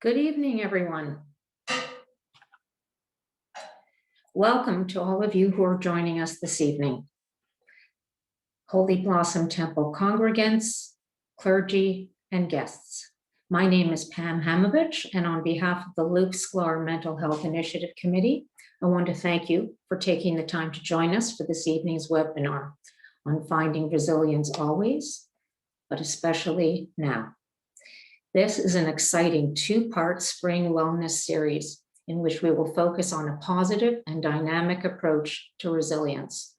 Good evening, everyone. Welcome to all of you who are joining us this evening. Holy Blossom Temple congregants, clergy, and guests. My name is Pam Hamovich, and on behalf of the Luke Sklar Mental Health Initiative Committee, I want to thank you for taking the time to join us for this evening's webinar on finding resilience always, but especially now. This is an exciting two-part spring wellness series in which we will focus on a positive and dynamic approach to resilience.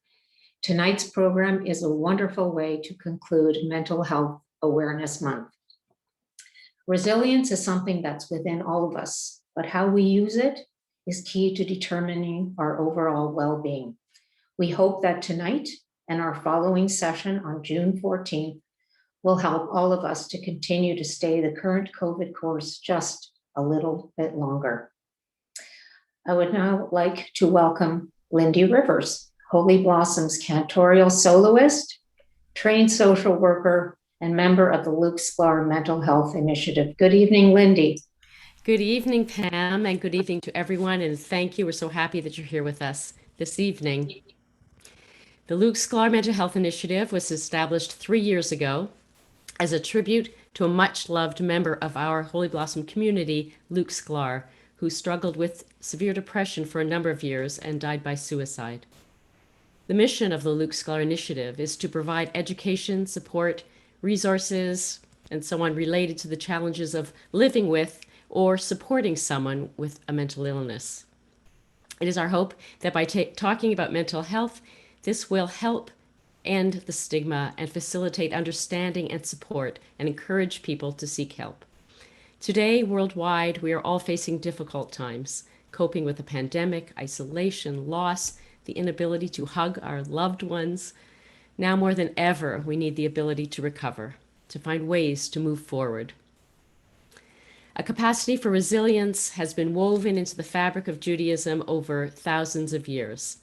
Tonight's program is a wonderful way to conclude Mental Health Awareness Month. Resilience is something that's within all of us, but how we use it is key to determining our overall well-being. We hope that tonight and our following session on June 14th will help all of us to continue to stay the current COVID course just a little bit longer. I would now like to welcome Lindy Rivers, Holy Blossom's cantorial soloist, trained social worker, and member of the Luke Sklar Mental Health Initiative. Good evening, Lindy. Good evening, Pam, and good evening to everyone, and thank you. We're so happy that you're here with us this evening. The Luke Sklar Mental Health Initiative was established 3 years ago as a tribute to a much-loved member of our Holy Blossom community, Luke Sklar, who struggled with severe depression for a number of years and died by suicide. The mission of the Luke Sklar Initiative is to provide education, support, resources, and so on related to the challenges of living with or supporting someone with a mental illness. It is our hope that by talking about mental health, this will help end the stigma and facilitate understanding and support and encourage people to seek help. Today, worldwide, we are all facing difficult times, coping with the pandemic, isolation, loss, the inability to hug our loved ones. Now more than ever, we need the ability to recover, to find ways to move forward. A capacity for resilience has been woven into the fabric of Judaism over thousands of years.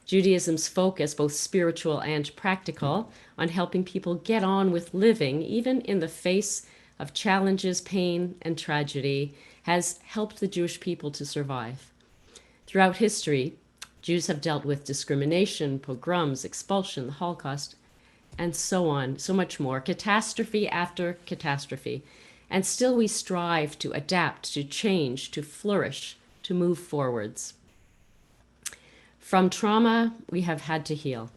Judaism's focus, both spiritual and practical, on helping people get on with living, even in the face of challenges, pain, and tragedy, has helped the Jewish people to survive. Throughout history, Jews have dealt with discrimination, pogroms, expulsion, the Holocaust, and so on, so much more, catastrophe after catastrophe. And still we strive to adapt, to change, to flourish, to move forwards. From trauma, we have had to heal.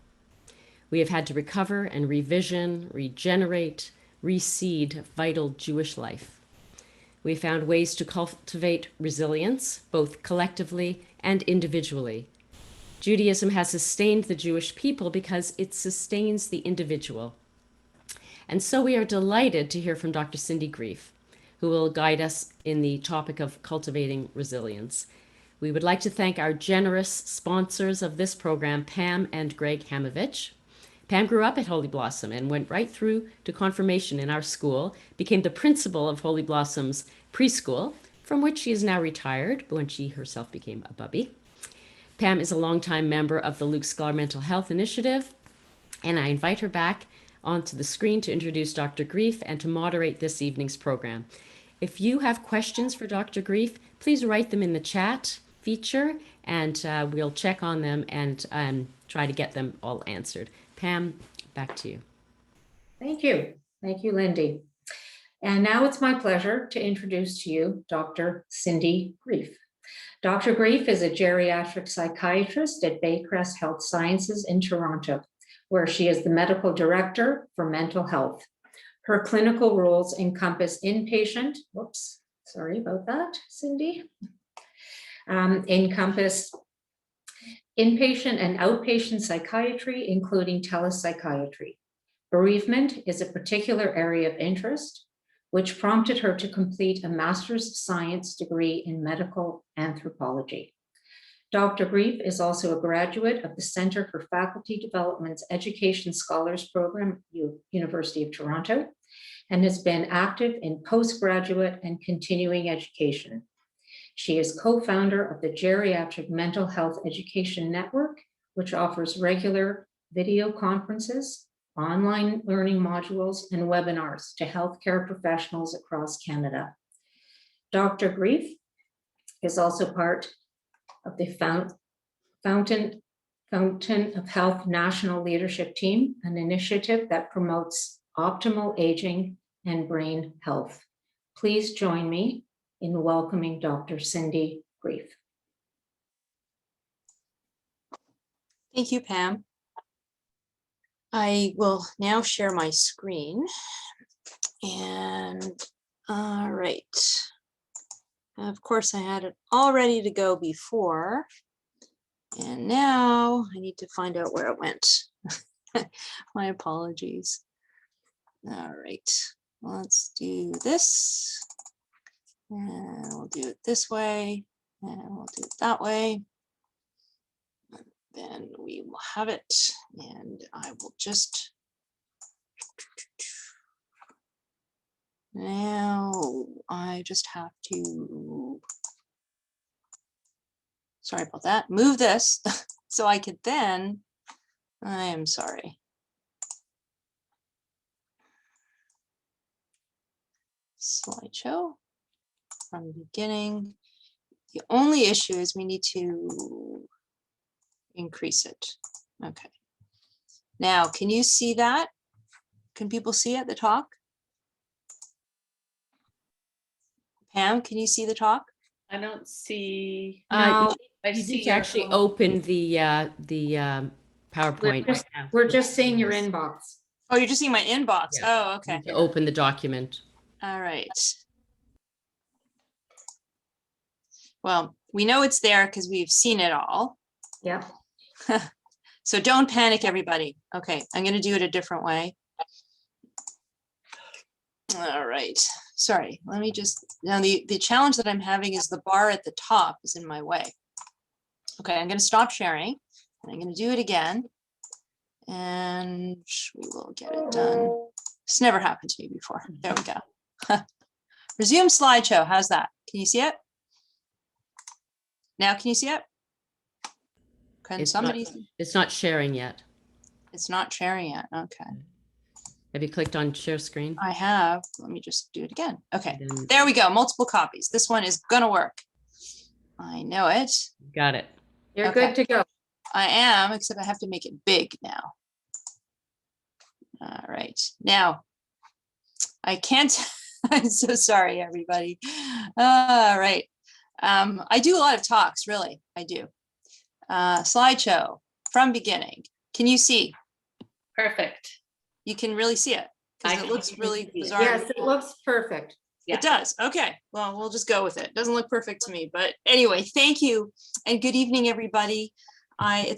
We have had to recover and revision, regenerate, reseed vital Jewish life. We found ways to cultivate resilience, both collectively and individually. Judaism has sustained the Jewish people because it sustains the individual. And so we are delighted to hear from Dr. Cindy Grief, who will guide us in the topic of cultivating resilience. We would like to thank our generous sponsors of this program, Pam and Greg Hamovich. Pam grew up at Holy Blossom and went right through to confirmation in our school, became the principal of Holy Blossom's preschool, from which she is now retired when she herself became a bubby. Pam is a longtime member of the Luke Sklar Mental Health Initiative, and I invite her back onto the screen to introduce Dr. Grief and to moderate this evening's program. If you have questions for Dr. Grief, please write them in the chat feature, and we'll check on them and try to get them all answered. Pam, back to you. Thank you. Thank you, Lindy. And now it's my pleasure to introduce to you Dr. Cindy Grief. Dr. Grief is a geriatric psychiatrist at Baycrest Health Sciences in Toronto, where she is the medical director for mental health. Her clinical roles encompass inpatient, encompass inpatient and outpatient psychiatry, including telepsychiatry. Bereavement is a particular area of interest, which prompted her to complete a Master's of Science degree in medical anthropology. Dr. Grief is also a graduate of the Center for Faculty Development's Education Scholars Program, University of Toronto, and has been active in postgraduate and continuing education. She is co-founder of the Geriatric Mental Health Education Network, which offers regular video conferences, online learning modules, and webinars to healthcare professionals across Canada. Dr. Grief is also part of the Fountain of Health National Leadership Team, an initiative that promotes optimal aging and brain health. Please join me in welcoming Dr. Cindy Grief. Thank you, Pam. I will now share my screen. And all right. Of course, I had it all ready to go before. And now I need to find out where it went. My apologies. All right, let's do this. And we'll do it this way. And we'll do it that way. Then we will have it. And I will just. Now I just have to. Sorry about that. Move this so I could then. I am sorry. Slideshow from the beginning. The only issue is we need to increase it. Okay. Now, can you see that? Can people see it, the talk? Pam, can you see the talk? I don't see. No, I You see need to actually open the PowerPoint right now. we're just seeing your inbox. Oh, you're just seeing my inbox. Yeah. Oh, You okay. need to open the document. All right. Well, we know it's there because we've seen it all. Yep. So don't panic, everybody. Okay, I'm going to do it a different way. All right. Sorry, let me just, now the challenge that I'm having is the bar at the top is in my way. Okay, I'm going to stop sharing and I'm going to do it again. And we will get it done. It's never happened to me before. There we go. Resume slideshow. How's that? Can you see it? Now, can you see it? Can somebody? It's not sharing yet. It's not sharing yet. Okay. Have you clicked on share screen? I have. Let me just do it again. Okay. Then- There we go. Multiple copies. This one is going to work. I know it. Got it. You're Okay. good to go. I am, except I have to make it big now. All right. Now, I can't. I'm so sorry, everybody. All right. I do a lot of talks, really. I do. Slideshow from beginning. Can you see? Perfect. You can really see it I because it can looks really see it. bizarre. Yes, it looks perfect. Yeah. It does. Okay. Well, we'll just go with it. Doesn't look perfect to me, but anyway, thank you and good evening, everybody. I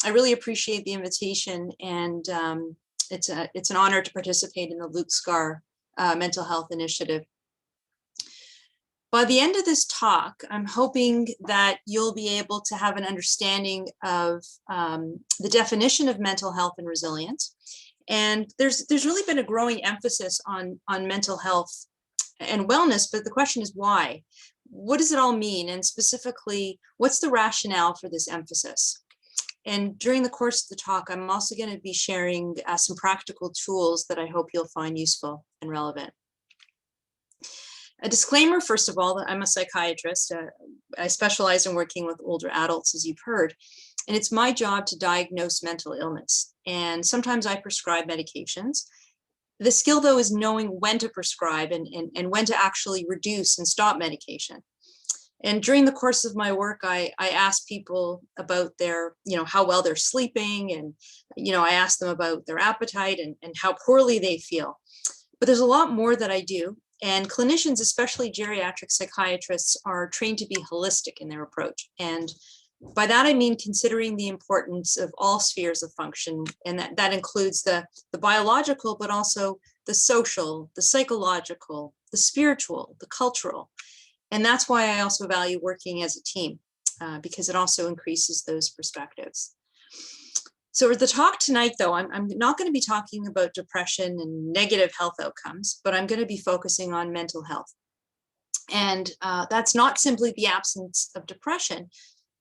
really appreciate the invitation, and it's an honor to participate in the Luke Scar Mental Health Initiative. By the end of this talk, I'm hoping that you'll be able to have an understanding of the definition of mental health and resilience. And there's really been a growing emphasis on mental health and wellness, but the question is why? What does it all mean? And specifically, what's the rationale for this emphasis? And during the course of the talk, I'm also going to be sharing some practical tools that I hope you'll find useful and relevant. A disclaimer, first of all, that I'm a psychiatrist. I specialize in working with older adults, as you've heard, and it's my job to diagnose mental illness. And sometimes I prescribe medications. The skill, though, is knowing when to prescribe and when to actually reduce and stop medication. And during the course of my work, I ask people about their, how well they're sleeping, and, I ask them about their appetite and how poorly they feel. But there's a lot more that I do. And clinicians, especially geriatric psychiatrists, are trained to be holistic in their approach. And by that, I mean considering the importance of all spheres of function. And that includes the biological, but also the social, the psychological, the spiritual, the cultural. And that's why I also value working as a team, because it also increases those perspectives. So for the talk tonight, though, I'm not going to be talking about depression and negative health outcomes, but I'm going to be focusing on mental health. And that's not simply the absence of depression,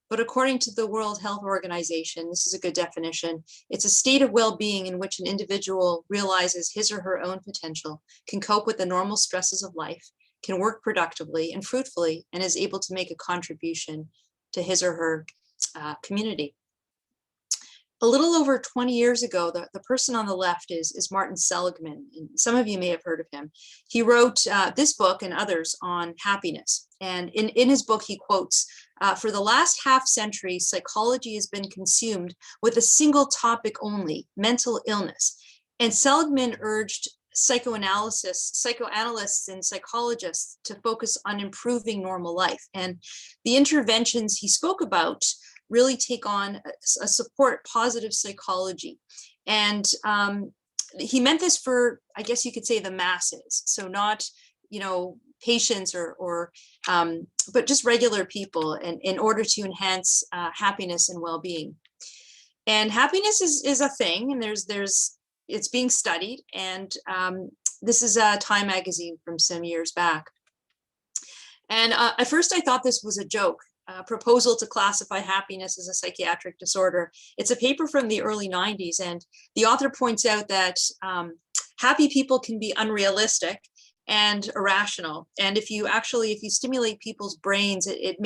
but according to the World Health Organization, this is a good definition, it's a state of well-being in which an individual realizes his or her own potential, can cope with the normal stresses of life, can work productively and fruitfully and is able to make a contribution to his or her community. A little over 20 years ago, the person on the left is Martin Seligman. And some of you may have heard of him. He wrote this book and others on happiness. And in his book, he quotes, for the last half century, psychology has been consumed with a single topic only, mental illness. And Seligman urged psychoanalysts and psychologists to focus on improving normal life. And the interventions he spoke about really take on a support positive psychology. And he meant this for, I guess you could say, the masses. So not, patients but just regular people, and in order to enhance happiness and well-being. And happiness is a thing, and it's being studied. And this is a Time magazine from some years back. And at first I thought this was a joke. Proposal to classify happiness as a psychiatric disorder. It's a paper from the early 90s, and the author points out that happy people can be unrealistic and irrational. And if you stimulate people's brains, it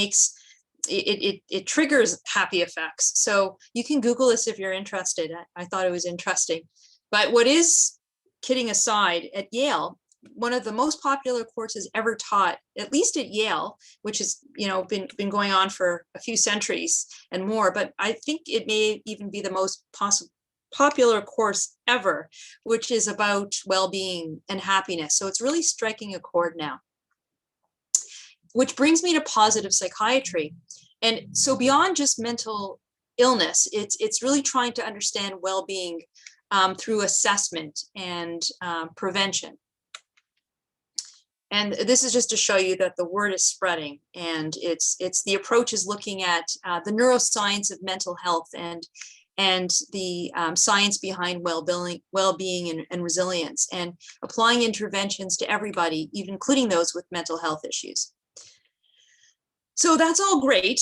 triggers happy effects. So you can Google this if you're interested. I thought it was interesting. But what is, kidding aside, at Yale, one of the most popular courses ever taught, at least at Yale, which has been going on for a few centuries and more, but I think it may even be the most popular course ever, which is about well-being and happiness. So it's really striking a chord now. Which brings me to positive psychiatry. And so beyond just mental illness, it's really trying to understand well-being through assessment and prevention. And this is just to show you that the word is spreading, and the approach is looking at the neuroscience of mental health and the science behind well-being and resilience, and applying interventions to everybody, even including those with mental health issues. So that's all great,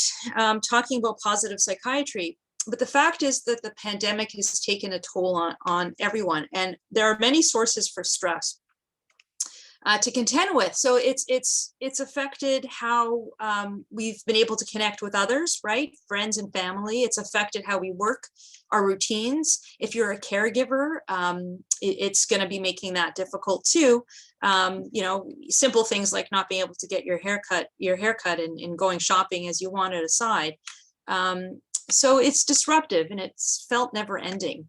talking about positive psychiatry. But the fact is that the pandemic has taken a toll on everyone, and there are many sources for stress to contend with. So it's affected how we've been able to connect with others, right? Friends and family. It's affected how we work, our routines. If you're a caregiver, it's going to be making that difficult too. Simple things like not being able to get your haircut and going shopping as you wanted aside. So it's disruptive, and it's felt never ending.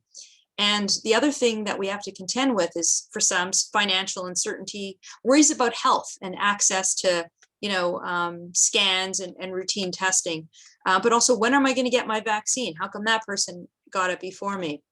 And the other thing that we have to contend with is, for some, financial uncertainty, worries about health and access to, scans and routine testing. But also, when am I going to get my vaccine? How come that person got it before me?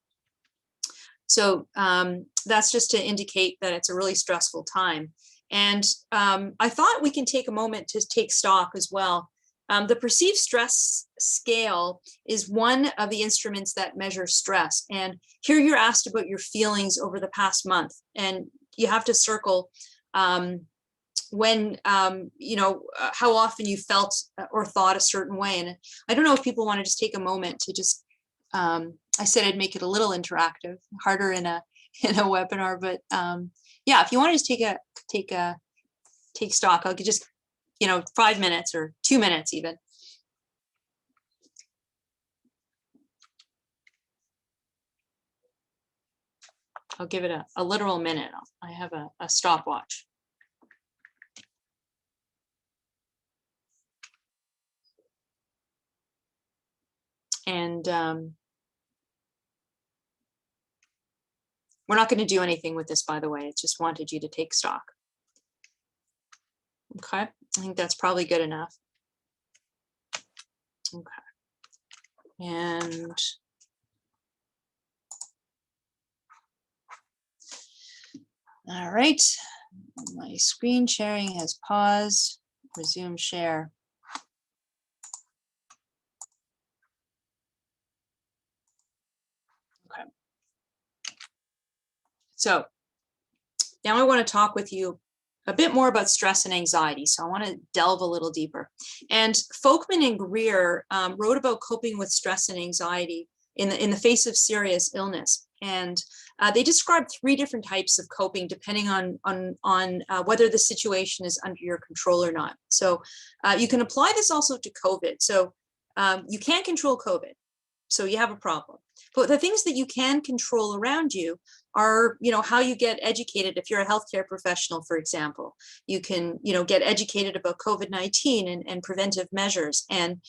So that's just to indicate that it's a really stressful time. And I thought we can take a moment to take stock as well. The perceived stress scale is one of the instruments that measures stress. And here you're asked about your feelings over the past month, and you have to circle when, how often you felt or thought a certain way. And I don't know if people want to just take a moment to just, I said I'd make it a little interactive, harder in a webinar, but yeah, if you want to just take stock, I'll just 5 minutes or 2 minutes even. I'll give it a literal minute. I have a stopwatch. And we're not going to do anything with this, by the way. I just wanted you to take stock. Okay, I think that's probably good enough. Okay, and all right, my screen sharing has paused. Resume share. Okay, so now I want to talk with you a bit more about stress and anxiety. So I want to delve a little deeper. And Folkman and Greer wrote about coping with stress and anxiety in the face of serious illness. And they describe 3 different types of coping depending on whether the situation is under your control or not. So you can apply this also to COVID. So you can't control COVID, so you have a problem. But the things that you can control around you are, how you get educated. If you're a healthcare professional, for example, you can, get educated about COVID-19 and preventive measures. And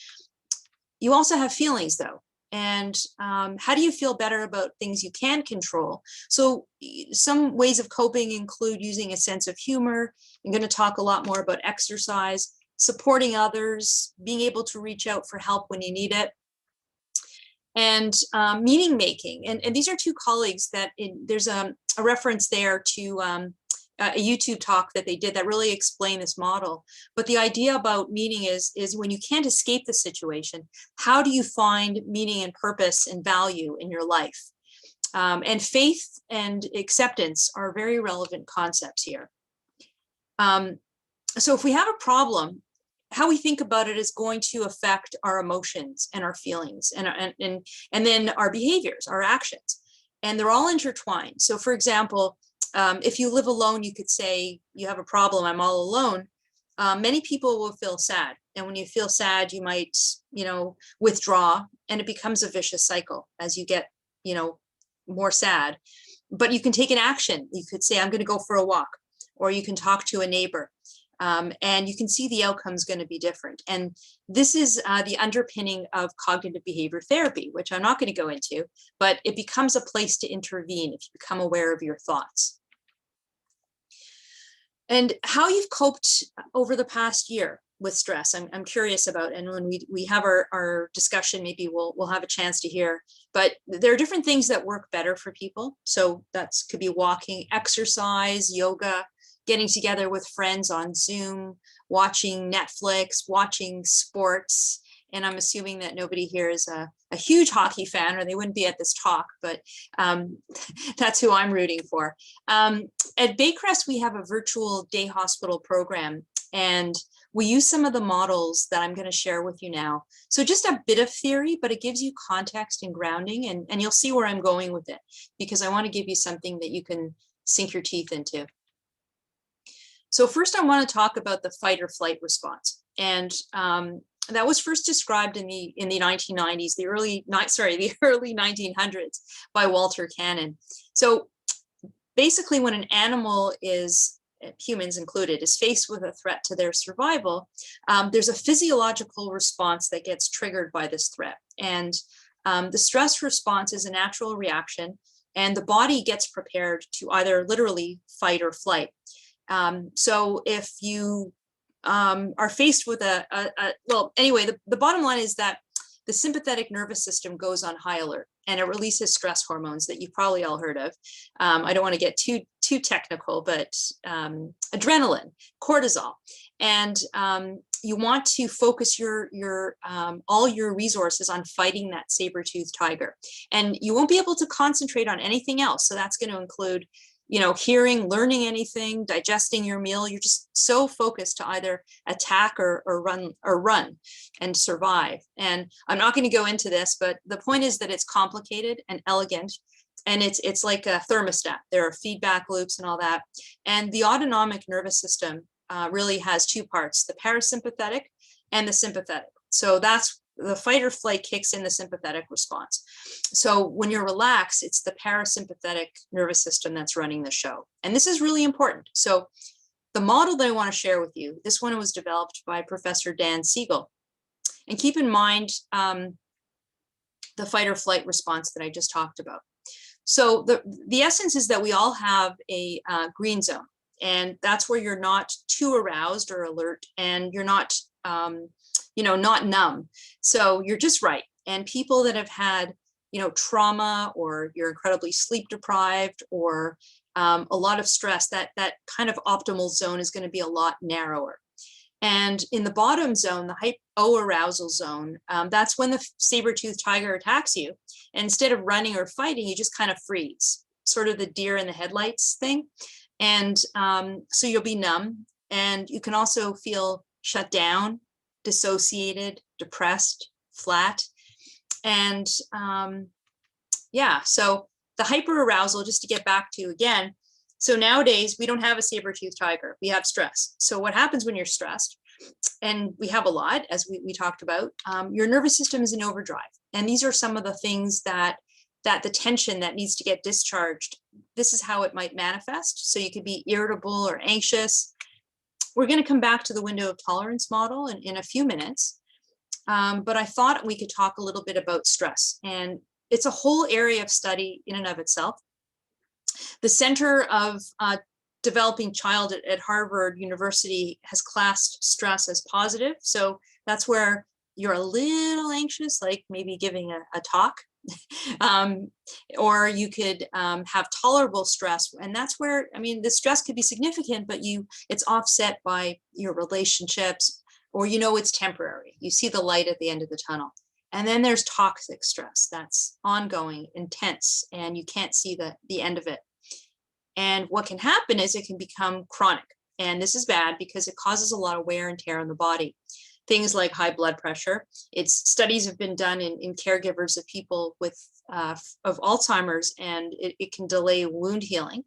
you also have feelings, though. And how do you feel better about things you can control? So some ways of coping include using a sense of humor. I'm going to talk a lot more about exercise, supporting others, being able to reach out for help when you need it, and meaning making. And these are 2 colleagues that there's a reference there to a YouTube talk that they did that really explained this model. But the idea about meaning is when you can't escape the situation, how do you find meaning and purpose and value in your life? And faith and acceptance are very relevant concepts here. So if we have a problem, how we think about it is going to affect our emotions and our feelings and then our behaviors, our actions, and they're all intertwined. So for example, if you live alone, you could say you have a problem, I'm all alone. Many people will feel sad. And when you feel sad, you might, withdraw, and it becomes a vicious cycle as you get, more sad. But you can take an action. You could say, I'm going to go for a walk, or you can talk to a neighbor. And you can see the outcome is going to be different. And this is the underpinning of cognitive behavior therapy, which I'm not going to go into, but it becomes a place to intervene if you become aware of your thoughts. And how you've coped over the past year with stress, I'm curious about. And when we have our discussion, maybe we'll have a chance to hear. But there are different things that work better for people. So that could be walking, exercise, yoga, getting together with friends on Zoom, watching Netflix, watching sports. And I'm assuming that nobody here is a huge hockey fan, or they wouldn't be at this talk, but that's who I'm rooting for. At Baycrest, we have a virtual day hospital program, and we use some of the models that I'm going to share with you now. So just a bit of theory, but it gives you context and grounding, and you'll see where I'm going with it, because I want to give you something that you can sink your teeth into. So first, I want to talk about the fight or flight response, and that was first described in the 1990s, the early 1900s by Walter Cannon. So basically, when an animal is, humans included, is faced with a threat to their survival, there's a physiological response that gets triggered by this threat, and the stress response is a natural reaction, and the body gets prepared to either literally fight or flight. So if you are faced with well, anyway, the bottom line is that the sympathetic nervous system goes on high alert, and it releases stress hormones that you've probably all heard of. I don't want to get too technical, but adrenaline, cortisol, and you want to focus all your resources on fighting that saber-toothed tiger, and you won't be able to concentrate on anything else. So that's going to include hearing, learning anything, digesting your meal. You're just so focused to either attack or run and survive. And I'm not going to go into this, but the point is that it's complicated and elegant, and it's like a thermostat. There are feedback loops and all that. And the autonomic nervous system really has 2 parts, the parasympathetic and the sympathetic. So that's the fight or flight kicks in the sympathetic response. So when you're relaxed, it's the parasympathetic nervous system that's running the show. And this is really important. So the model that I want to share with you, this one was developed by Professor Dan Siegel. And keep in mind the fight or flight response that I just talked about. So the essence is that we all have a green zone, and that's where you're not too aroused or alert, and you're not not numb. So you're just right. And people that have had, trauma, or you're incredibly sleep deprived, or a lot of stress, that kind of optimal zone is going to be a lot narrower. And in the bottom zone, the hyperarousal zone, that's when the saber-toothed tiger attacks you. And instead of running or fighting, you just kind of freeze, sort of the deer in the headlights thing. And so you'll be numb, and you can also feel shut down, dissociated, depressed, flat. And so the hyperarousal, just to get back to again, so nowadays we don't have a saber-toothed tiger, we have stress. So what happens when you're stressed, and we have a lot, as we talked about, your nervous system is in overdrive. And these are some of the things that the tension that needs to get discharged, this is how it might manifest. So you could be irritable or anxious. We're going to come back to the window of tolerance model in a few minutes. But I thought we could talk a little bit about stress. And it's a whole area of study in and of itself. The Center of Developing Child at Harvard University has classed stress as positive. So that's where you're a little anxious, like maybe giving a talk. Or you could have tolerable stress, and that's where, I mean, the stress could be significant, but it's offset by your relationships, or it's temporary. You see the light at the end of the tunnel. And then there's toxic stress that's ongoing, intense, and you can't see the end of it. And what can happen is it can become chronic, and this is bad because it causes a lot of wear and tear on the body. Things like high blood pressure. Studies have been done in caregivers of people with of Alzheimer's, and it can delay wound healing.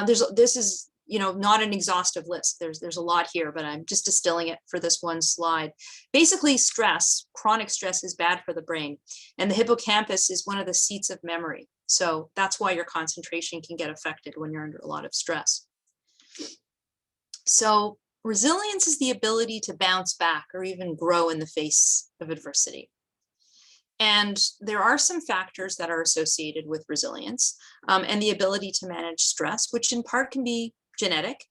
This is not an exhaustive list. There's a lot here, but I'm just distilling it for this one slide. Basically, stress, chronic stress, is bad for the brain, and the hippocampus is one of the seats of memory. So that's why your concentration can get affected when you're under a lot of stress. So resilience is the ability to bounce back or even grow in the face of adversity. And there are some factors that are associated with resilience and the ability to manage stress, which in part can be genetic,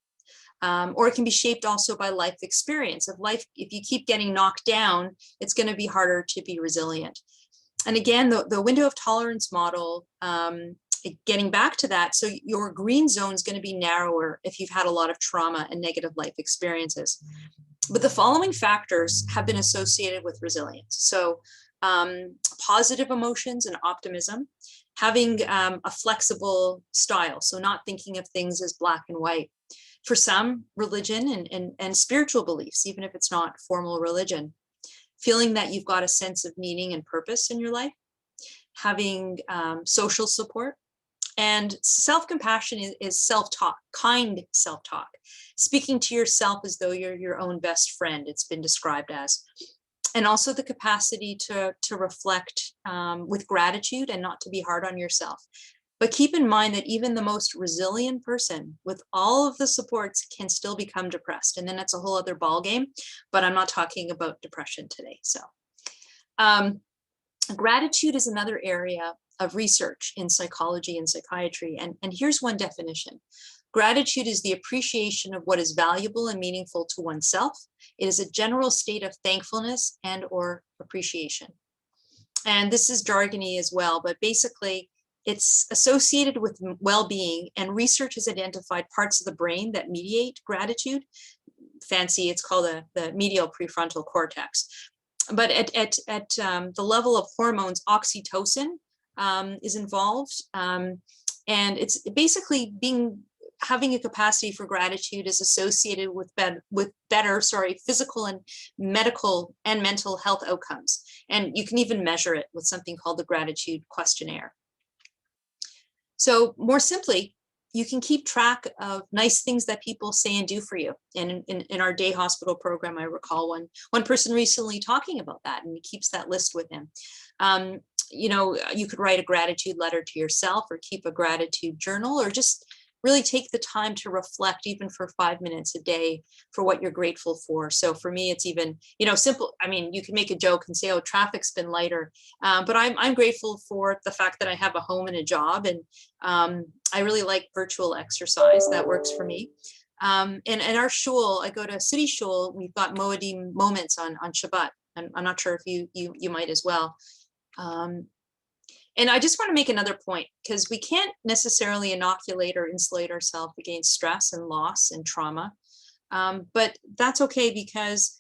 or it can be shaped also by life experience of life. If you keep getting knocked down, it's going to be harder to be resilient. And again, the window of tolerance model, getting back to that, so your green zone is going to be narrower if you've had a lot of trauma and negative life experiences. But the following factors have been associated with resilience. So positive emotions and optimism, having a flexible style, so not thinking of things as black and white. For some, religion and spiritual beliefs, even if it's not formal religion, feeling that you've got a sense of meaning and purpose in your life, having social support. And self-compassion is self-talk, kind self-talk, speaking to yourself as though you're your own best friend, it's been described as. And also the capacity to reflect with gratitude and not to be hard on yourself. But keep in mind that even the most resilient person with all of the supports can still become depressed. And then that's a whole other ballgame, but I'm not talking about depression today. So gratitude is another area of research in psychology and psychiatry. And here's one definition. Gratitude is the appreciation of what is valuable and meaningful to oneself. It is a general state of thankfulness and or appreciation. And this is jargony as well, but basically it's associated with well-being, and research has identified parts of the brain that mediate gratitude. Fancy, it's called the medial prefrontal cortex. But at the level of hormones, oxytocin is involved. And it's basically having a capacity for gratitude is associated with better physical and medical and mental health outcomes. And you can even measure it with something called the gratitude questionnaire. So more simply, you can keep track of nice things that people say and do for you. And in our day hospital program, I recall one person recently talking about that, and he keeps that list with him. You could write a gratitude letter to yourself, or keep a gratitude journal, or just really take the time to reflect, even for 5 minutes a day, for what you're grateful for. So for me, it's even, simple. I mean, you can make a joke and say, oh, traffic's been lighter. But I'm grateful for the fact that I have a home and a job. And I really like virtual exercise. That works for me. And at our shul, I go to City Shul, we've got Moedim moments on Shabbat. I'm not sure if you might as well. And I just want to make another point, because we can't necessarily inoculate or insulate ourselves against stress and loss and trauma. But that's okay, because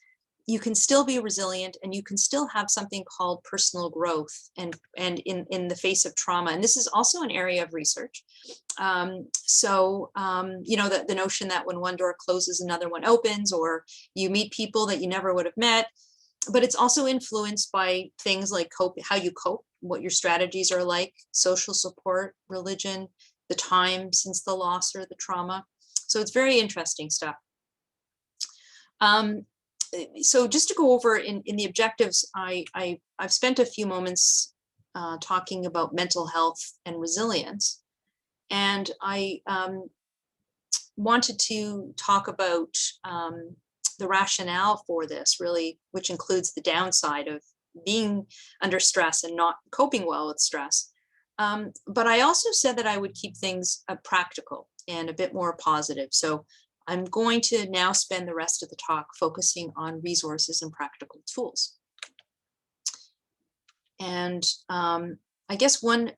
you can still be resilient, and you can still have something called personal growth and in the face of trauma. And this is also an area of research. The notion that when one door closes, another one opens, or you meet people that you never would have met. but it's also influenced by things like how you cope, what your strategies are like, social support, religion, the time since the loss or the trauma. So it's very interesting stuff. So just to go over in the objectives, I've spent a few moments talking about mental health and resilience. And I wanted to talk about the rationale for this, really, which includes the downside of being under stress and not coping well with stress. But I also said that I would keep things practical and a bit more positive. So I'm going to now spend the rest of the talk focusing on resources and practical tools. And I guess one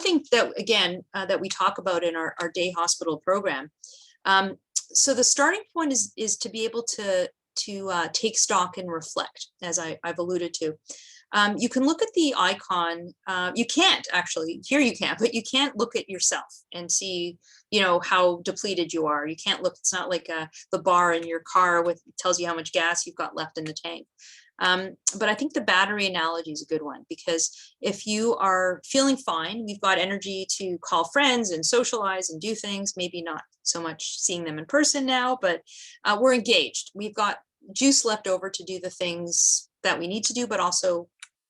thing that, again, that we talk about in our day hospital program. So the starting point is to be able to take stock and reflect, as I've alluded to. You can look at the icon. You can't actually, here you can, but you can't look at yourself and see, how depleted you are. You can't look, it's not like the bar in your car tells you how much gas you've got left in the tank. But I think the battery analogy is a good one, because if you are feeling fine, we've got energy to call friends and socialize and do things, maybe not so much seeing them in person now, but we're engaged. We've got juice left over to do the things that we need to do, but also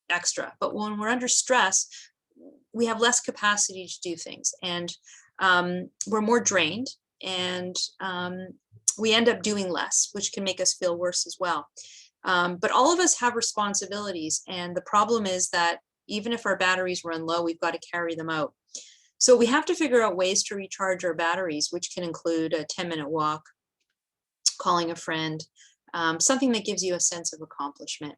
extra. But when we're under stress, we have less capacity to do things, and we're more drained, and we end up doing less, which can make us feel worse as well. But all of us have responsibilities, and the problem is that even if our batteries run low, we've got to carry them out. So we have to figure out ways to recharge our batteries, which can include a 10-minute walk, calling a friend, something that gives you a sense of accomplishment.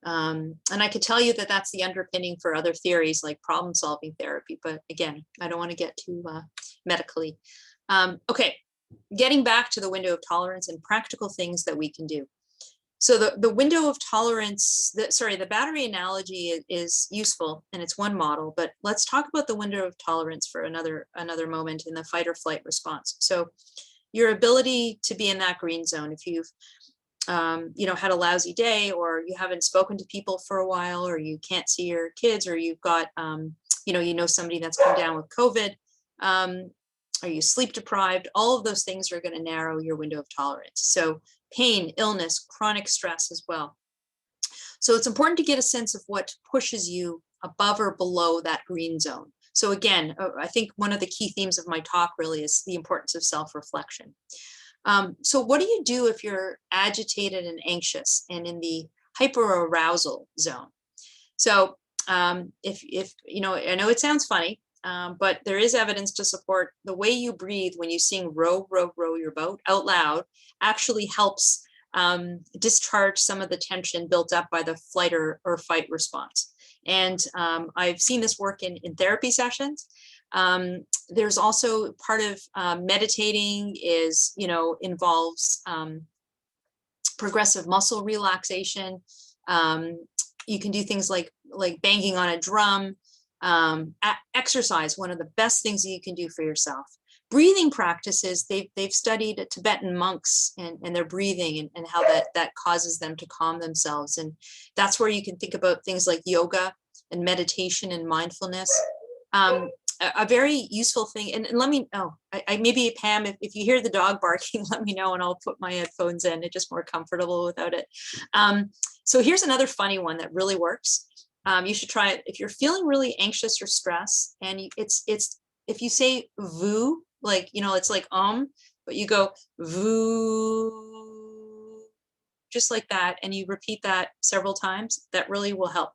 And I could tell you that that's the underpinning for other theories like problem-solving therapy, but again, I don't want to get too medically. Okay, getting back to the window of tolerance and practical things that we can do. So the window of tolerance, the battery analogy is useful, and it's one model, but let's talk about the window of tolerance for another moment in the fight or flight response. So your ability to be in that green zone, if you've had a lousy day, or you haven't spoken to people for a while, or you can't see your kids, or you've got, somebody that's come down with COVID, are you sleep deprived? All of those things are going to narrow your window of tolerance. So pain, illness, chronic stress as well. So it's important to get a sense of what pushes you above or below that green zone. So again, I think one of the key themes of my talk really is the importance of self-reflection. So what do you do if you're agitated and anxious and in the hyperarousal zone? So if I know it sounds funny, but there is evidence to support the way you breathe when you sing row, row, row your boat out loud actually helps discharge some of the tension built up by the flight or fight response. And I've seen this work in therapy sessions. There's also part of meditating involves progressive muscle relaxation. You can do things like banging on a drum. Exercise, one of the best things that you can do for yourself. Breathing practices, they've studied Tibetan monks and their breathing and how that causes them to calm themselves. And that's where you can think about things like yoga and meditation and mindfulness. A very useful thing, and let me know, maybe Pam, if you hear the dog barking, let me know and I'll put my headphones in. It's just more comfortable without it. So here's another funny one that really works. You should try it if you're feeling really anxious or stressed, and it's if you say voo, it's like but you go voo, just like that, and you repeat that several times. That really will help.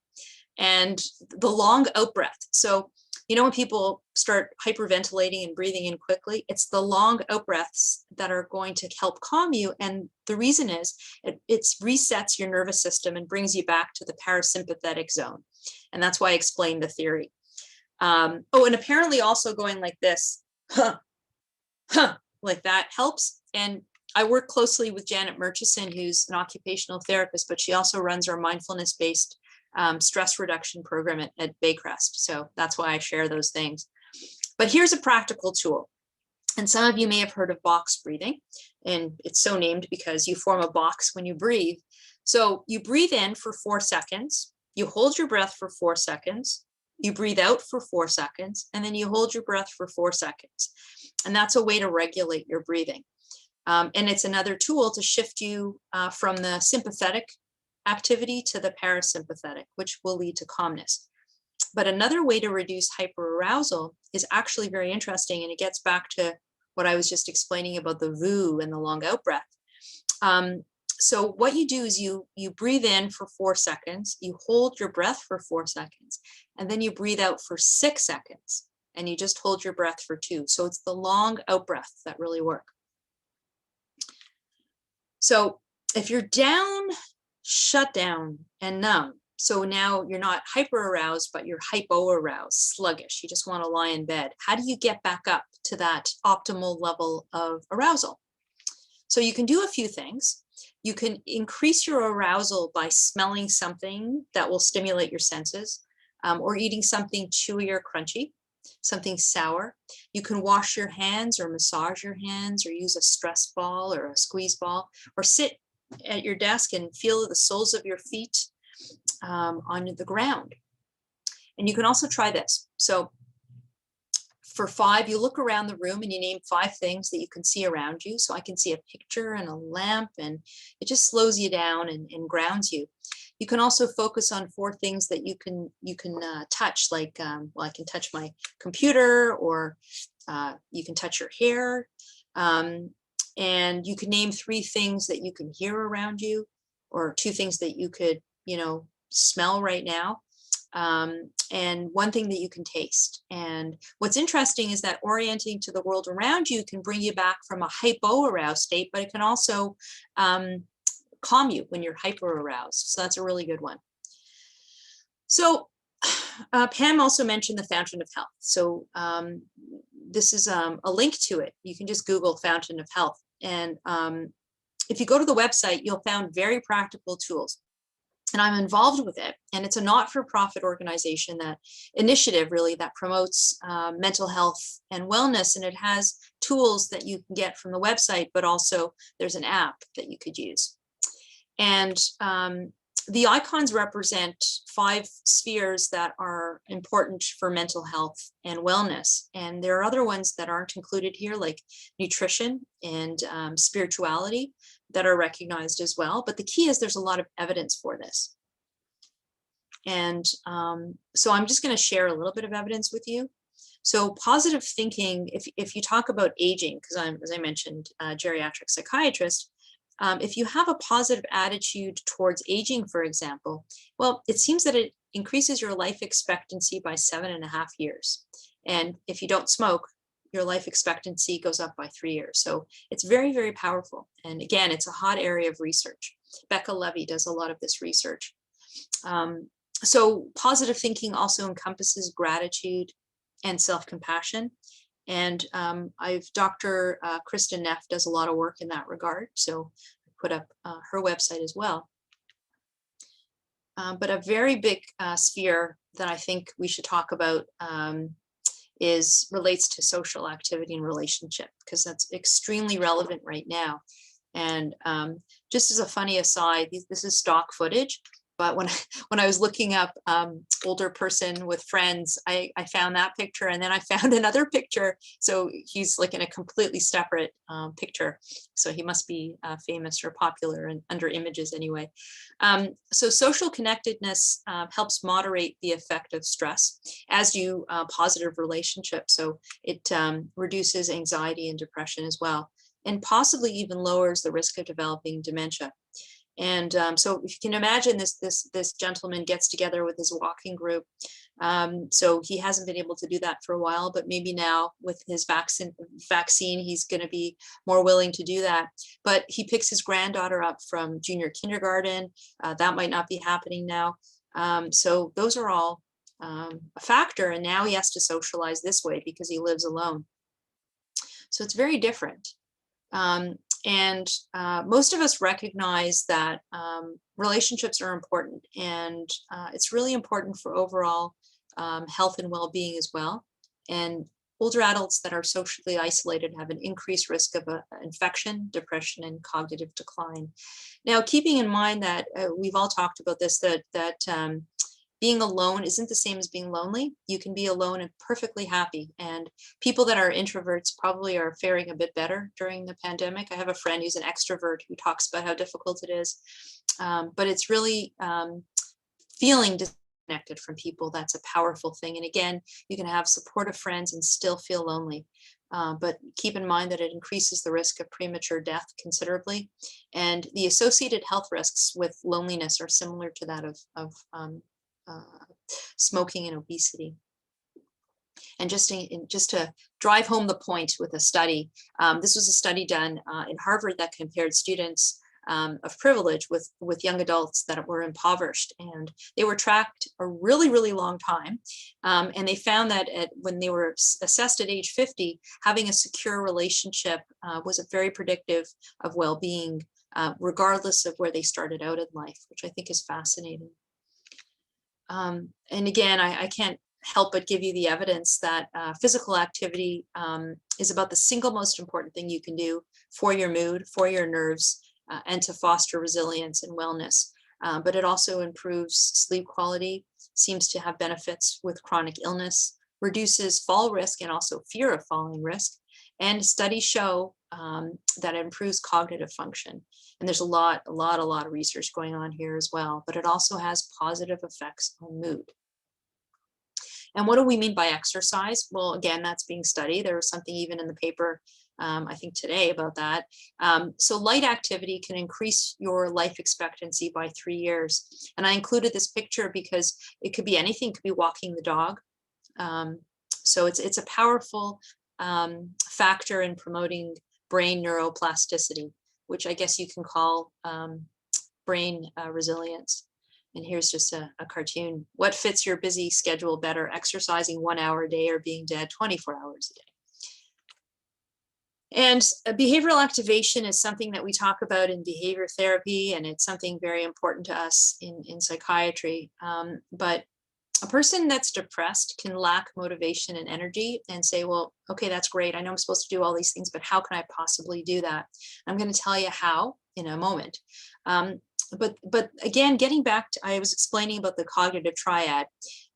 And the long out breath. So when people start hyperventilating and breathing in quickly, it's the long out breaths that are going to help calm you. And the reason is it resets your nervous system and brings you back to the parasympathetic zone. And that's why I explained the theory. And apparently also going like this, like that helps. And I work closely with Janet Murchison, who's an occupational therapist, but she also runs our mindfulness-based stress reduction program at Baycrest. So that's why I share those things. But here's a practical tool. And some of you may have heard of box breathing, and it's so named because you form a box when you breathe. So you breathe in for 4 seconds, you hold your breath for 4 seconds, you breathe out for 4 seconds, and then you hold your breath for 4 seconds. And that's a way to regulate your breathing. And it's another tool to shift you from the sympathetic activity to the parasympathetic, which will lead to calmness. But another way to reduce hyperarousal is actually very interesting, and it gets back to what I was just explaining about the VU and the long out breath. So what you do is you breathe in for 4 seconds, you hold your breath for 4 seconds, and then you breathe out for 6 seconds, and you just hold your breath for 2. So it's the long out breaths that really work. So if you're down, shut down, and numb, so now you're not hyper aroused, but you're hypo-aroused, sluggish, you just want to lie in bed. How do you get back up to that optimal level of arousal? So you can do a few things. You can increase your arousal by smelling something that will stimulate your senses, or eating something chewy or crunchy, something sour. You can wash your hands or massage your hands, or use a stress ball or a squeeze ball, or sit at your desk and feel the soles of your feet on the ground. And you can also try this. So for 5, you look around the room and you name 5 things that you can see around you. So I can see a picture and a lamp, and it just slows you down and grounds you. You can also focus on 4 things that you can touch, like, well, I can touch my computer, or you can touch your hair. And you can name 3 things that you can hear around you, or 2 things that you could, smell right now, and 1 thing that you can taste. And what's interesting is that orienting to the world around you can bring you back from a hypo-aroused state, but it can also calm you when you're hyper-aroused. So that's a really good one. So Pam also mentioned the Fountain of Health. So this is a link to it. You can just Google Fountain of Health. And if you go to the website, you'll find very practical tools. And I'm involved with it. And it's a not-for-profit organization, initiative really, that promotes mental health and wellness. And it has tools that you can get from the website, but also there's an app that you could use. And the icons represent 5 spheres that are important for mental health and wellness. And there are other ones that aren't included here, like nutrition and spirituality, that are recognized as well. But the key is there's a lot of evidence for this. And so I'm just going to share a little bit of evidence with you. So positive thinking, if you talk about aging, because I'm, as I mentioned, a geriatric psychiatrist, if you have a positive attitude towards aging, for example, well, it seems that it increases your life expectancy by 7.5 years. And if you don't smoke, your life expectancy goes up by 3 years. So it's very, very powerful. And again, it's a hot area of research. Becca Levy does a lot of this research. So positive thinking also encompasses gratitude and self-compassion. And Dr. Kristen Neff does a lot of work in that regard. So I put up her website as well. But a very big sphere that I think we should talk about relates to social activity and relationship, because that's extremely relevant right now. And just as a funny aside, this is stock footage. But when I was looking up older person with friends, I found that picture, and then I found another picture. So he's like in a completely separate picture. So he must be famous or popular and under images anyway. So social connectedness helps moderate the effect of stress, as do positive relationships. So it reduces anxiety and depression as well, and possibly even lowers the risk of developing dementia. And so if you can imagine, this gentleman gets together with his walking group. So he hasn't been able to do that for a while, but maybe now with his vaccine, he's going to be more willing to do that. But he picks his granddaughter up from junior kindergarten. That might not be happening now. So those are all a factor. And now he has to socialize this way because he lives alone. So it's very different. And most of us recognize that relationships are important, and it's really important for overall health and well-being as well. And older adults that are socially isolated have an increased risk of infection, depression, and cognitive decline. Now, keeping in mind that we've all talked about this, that being alone isn't the same as being lonely. You can be alone and perfectly happy. And people that are introverts probably are faring a bit better during the pandemic. I have a friend who's an extrovert who talks about how difficult it is. But it's really feeling disconnected from people. That's a powerful thing. And again, you can have supportive friends and still feel lonely. But keep in mind that it increases the risk of premature death considerably. And the associated health risks with loneliness are similar to that of smoking and obesity. And just to drive home the point with a study, this was a study done in Harvard that compared students of privilege with young adults that were impoverished, and they were tracked a really, really long time. And they found that when they were assessed at age 50, having a secure relationship was very predictive of well-being, regardless of where they started out in life, which I think is fascinating. And again, I can't help but give you the evidence that physical activity is about the single most important thing you can do for your mood, for your nerves, and to foster resilience and wellness. But it also improves sleep quality, seems to have benefits with chronic illness, reduces fall risk and also fear of falling risk. And studies show that it improves cognitive function. And there's a lot of research going on here as well, but it also has positive effects on mood. And what do we mean by exercise? Well, again, that's being studied. There was something even in the paper, I think today, about that. So light activity can increase your life expectancy by 3 years. And I included this picture because it could be anything. It could be walking the dog. So it's a powerful factor in promoting brain neuroplasticity, which I guess you can call brain resilience. And here's just a cartoon. What fits your busy schedule better, exercising 1 hour a day or being dead 24 hours a day? And behavioral activation is something that we talk about in behavior therapy, and it's something very important to us in psychiatry. But a person that's depressed can lack motivation and energy and say, well, okay, that's great. I know I'm supposed to do all these things, but how can I possibly do that? I'm going to tell you how in a moment. But again, getting back to, I was explaining about the cognitive triad,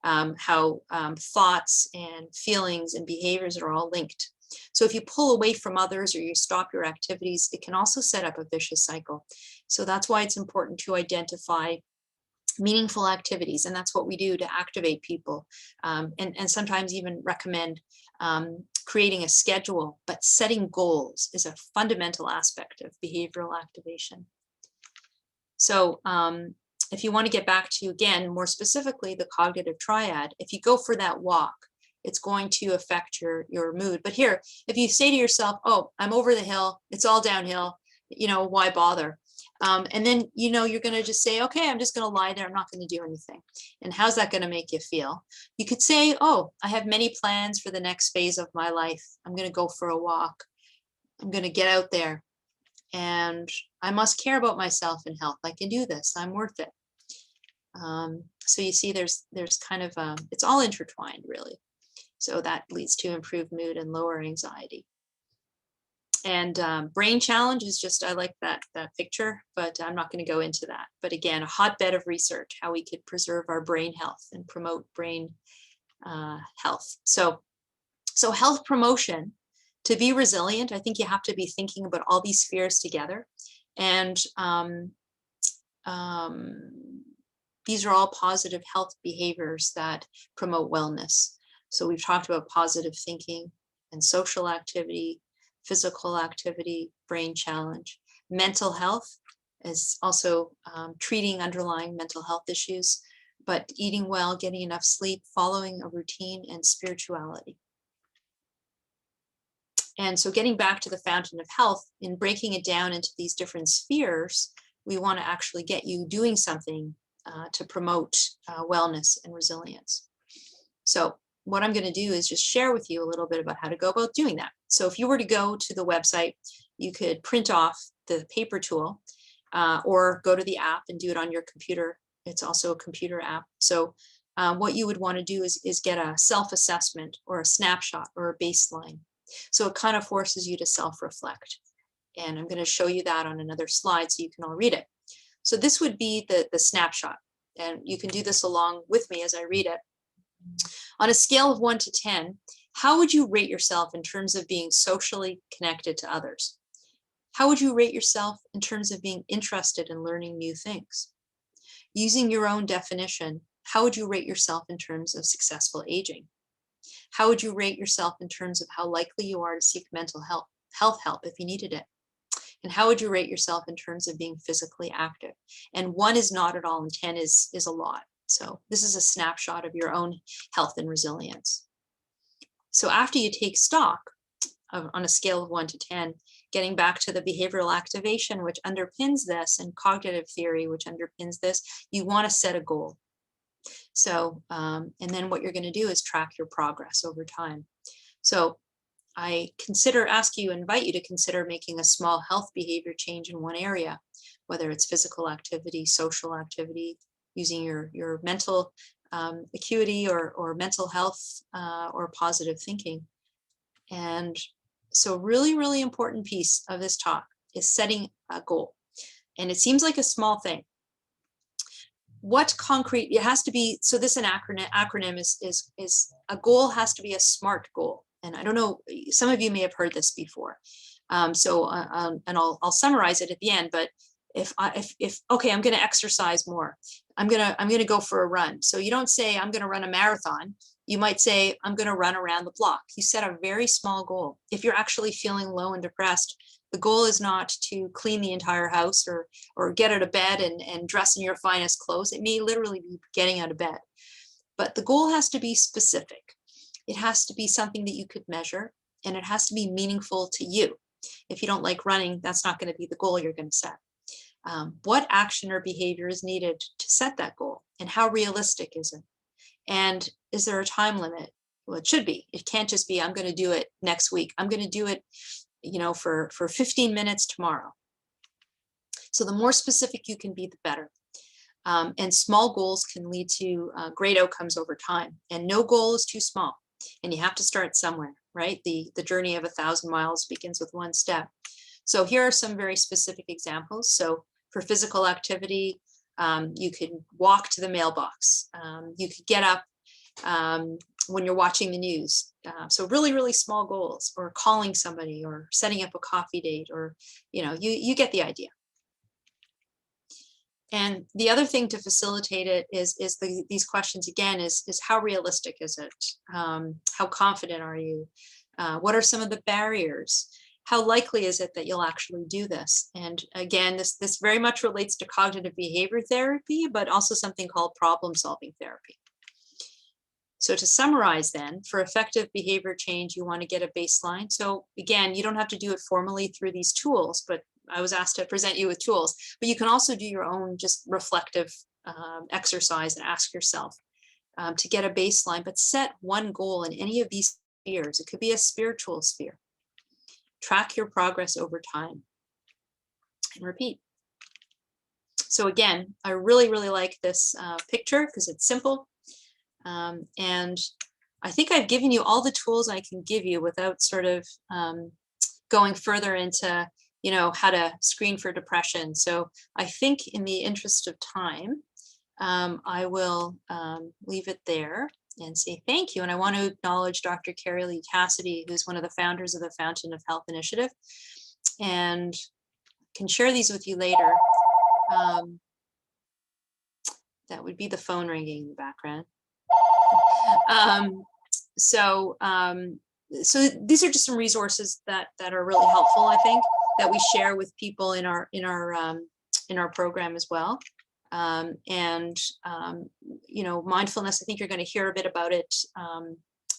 how thoughts and feelings and behaviors are all linked. So if you pull away from others or you stop your activities, it can also set up a vicious cycle. So that's why it's important to identify meaningful activities. And that's what we do to activate people, and sometimes even recommend creating a schedule, but setting goals is a fundamental aspect of behavioral activation. So if you want to get back to, again, more specifically, the cognitive triad, if you go for that walk, it's going to affect your mood. But here, if you say to yourself, oh, I'm over the hill, it's all downhill, why bother? And then, you're going to just say, okay, I'm just going to lie there. I'm not going to do anything. And how's that going to make you feel? You could say, oh, I have many plans for the next phase of my life. I'm going to go for a walk. I'm going to get out there. And I must care about myself and health. I can do this. I'm worth it. So you see, there's kind of, it's all intertwined, really. So that leads to improved mood and lower anxiety. And brain challenge is just, I like that picture, but I'm not going to go into that. But again, a hotbed of research, how we could preserve our brain health and promote brain health. So health promotion, to be resilient, I think you have to be thinking about all these spheres together. And these are all positive health behaviors that promote wellness. So we've talked about positive thinking and social activity, physical activity, brain challenge. Mental health is also treating underlying mental health issues, but eating well, getting enough sleep, following a routine, and spirituality. And so getting back to the fountain of health, in breaking it down into these different spheres, we want to actually get you doing something to promote wellness and resilience. So what I'm going to do is just share with you a little bit about how to go about doing that. So if you were to go to the website, you could print off the paper tool or go to the app and do it on your computer. It's also a computer app. So what you would want to do is get a self-assessment or a snapshot or a baseline. So it kind of forces you to self-reflect. And I'm going to show you that on another slide so you can all read it. So this would be the snapshot. And you can do this along with me as I read it. On a scale of 1 to 10, how would you rate yourself in terms of being socially connected to others? How would you rate yourself in terms of being interested in learning new things? Using your own definition, how would you rate yourself in terms of successful aging? How would you rate yourself in terms of how likely you are to seek mental health help if you needed it? And how would you rate yourself in terms of being physically active? And 1 is not at all, and 10 is a lot. So this is a snapshot of your own health and resilience. So after you take stock on a scale of 1 to 10, getting back to the behavioral activation, which underpins this, and cognitive theory, which underpins this, you want to set a goal. So, and then what you're going to do is track your progress over time. So I invite you to consider making a small health behavior change in one area, whether it's physical activity, social activity, using your mental acuity or mental health or positive thinking. And so really, really important piece of this talk is setting a goal. And it seems like a small thing. What concrete, it has to be, so this an acronym is a goal has to be a SMART goal. And I don't know, some of you may have heard this before. And I'll summarize it at the end, but if okay, I'm going to exercise more. I'm going to go for a run. So you don't say I'm going to run a marathon. You might say I'm going to run around the block. You set a very small goal. If you're actually feeling low and depressed, the goal is not to clean the entire house or get out of bed and dress in your finest clothes. It may literally be getting out of bed, but the goal has to be specific. It has to be something that you could measure, and it has to be meaningful to you. If you don't like running, that's not going to be the goal you're going to set. What action or behavior is needed to set that goal, and how realistic is it? And is there a time limit? Well, it should be. It can't just be, I'm going to do it next week. I'm going to do it, for 15 minutes tomorrow. So the more specific you can be, the better. And small goals can lead to great outcomes over time. And no goal is too small. And you have to start somewhere, right? The journey of 1,000 miles begins with one step. So here are some very specific examples. So for physical activity, you can walk to the mailbox. You could get up when you're watching the news. So really, really small goals, or calling somebody, or setting up a coffee date, or, you get the idea. And the other thing to facilitate it is these questions again is how realistic is it? How confident are you? What are some of the barriers? How likely is it that you'll actually do this? And again, this very much relates to cognitive behavior therapy, but also something called problem-solving therapy. So to summarize then, for effective behavior change, you want to get a baseline. So again, you don't have to do it formally through these tools, but I was asked to present you with tools, but you can also do your own just reflective exercise and ask yourself to get a baseline, but set one goal in any of these spheres. It could be a spiritual sphere. Track your progress over time and repeat. So again, I really, really like this picture because it's simple. And I think I've given you all the tools I can give you without sort of going further into, how to screen for depression. So I think in the interest of time, I will leave it there and say thank you. And I want to acknowledge Dr. Carrie Lee Cassidy, who's one of the founders of the Fountain of Health Initiative, and can share these with you later. That would be the phone ringing in the background. So these are just some resources that are really helpful, I think, that we share with people in our program as well. Mindfulness, I think you're going to hear a bit about it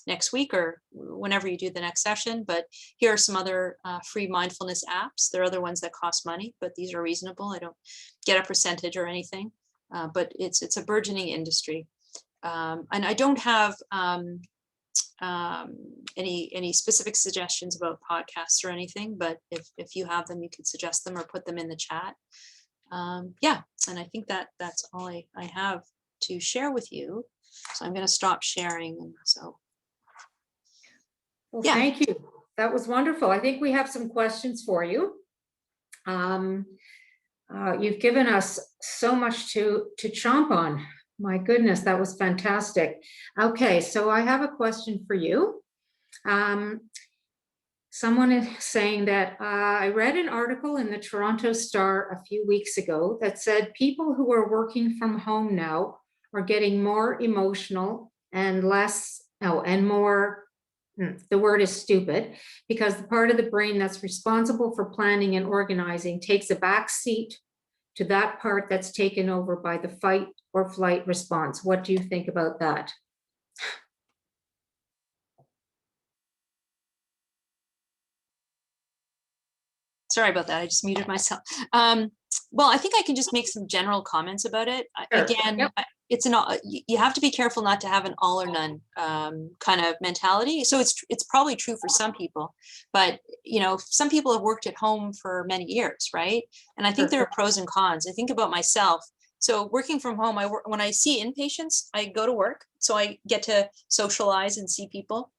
next week or whenever you do the next session, but here are some other free mindfulness apps. There are other ones that cost money, but these are reasonable. I don't get a percentage or anything, but it's a burgeoning industry. And I don't have any specific suggestions about podcasts or anything, but if you have them, you could suggest them or put them in the chat. Yeah, and I think that's all I have to share with you. So I'm going to stop sharing. And so, Well, yeah. thank you. That was wonderful. I think we have some questions for you. You've given us so much to chomp on. My goodness, that was fantastic. Okay, so I have a question for you. Someone is saying that I read an article in the Toronto Star a few weeks ago that said people who are working from home now are getting more emotional and more, the word is stupid, because the part of the brain that's responsible for planning and organizing takes a back seat to that part that's taken over by the fight or flight response. What do you think about that? Sorry about that. I just muted myself. Well, I think I can just make some general comments about it. Sure. Again, Yep. it's you have to be careful not to have an all or none kind of mentality. So it's probably true for some people, but some people have worked at home for many years, right? And I think there are pros and cons. I think about myself. So working from home, when I see inpatients, I go to work, so I get to socialize and see people.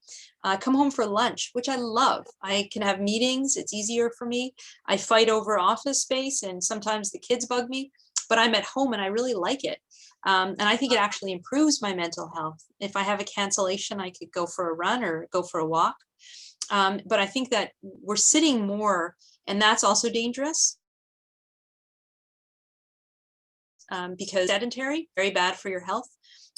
Come home for lunch, which I love. I can have meetings. It's easier for me. I fight over office space and sometimes the kids bug me, but I'm at home and I really like it. And I think it actually improves my mental health. If I have a cancellation, I could go for a run or go for a walk. But I think that we're sitting more, and that's also dangerous. Because sedentary, very bad for your health.